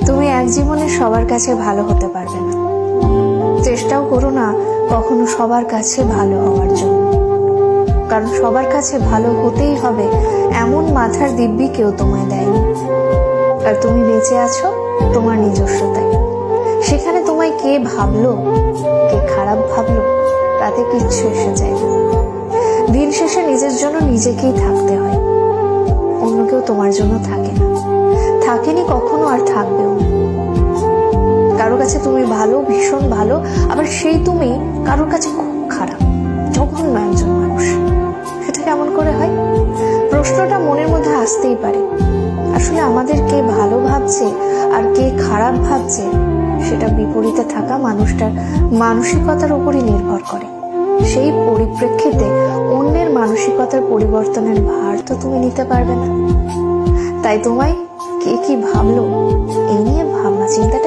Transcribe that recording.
তুমি এক জীবনে সবার কাছে ভালো হতে পারবে না, চেষ্টাও করো না কখনো সবার কাছে ভালো হওয়ার জন্য, কারণ সবার কাছে ভালো হতেই হবে এমন মাথার দিব্যি কেউ তোমায় দেয়নি। আর তুমি বেঁচে আছো তোমার নিজস্বতায়। সেখানে তোমায় কে ভাবলো, কে খারাপ ভাবলো, তাতে কিচ্ছু এসে যায় না। দিন শেষে নিজের জন্য নিজেকেই থাকতে হয়, অন্য কেউ তোমার জন্য থাকে না, থাকেনি কখনো আর থাকবেও না। কারো কাছে তুমি ভালো, ভীষণ ভালো, আবার সেই তুমি কারোর কাছে খুব খারাপ, জঘন্য একজন মানুষ। সেটা কেমন করে হয়? প্রশ্নটা মনের মধ্যে আসতেই পারে। আসলে আমাদের কে ভালো ভাবছে আর কে খারাপ ভাবছে সেটা বিপরীতে থাকা মানুষটার মানসিকতার উপরই নির্ভর করে। সেই পরিপ্রেক্ষিতে অন্যের মানসিকতার পরিবর্তনের ভার তো তুমি নিতে পারবে না। তাই তোমায় কে কি ভাবলো এই নিয়ে ভাবনা চিন্তাটা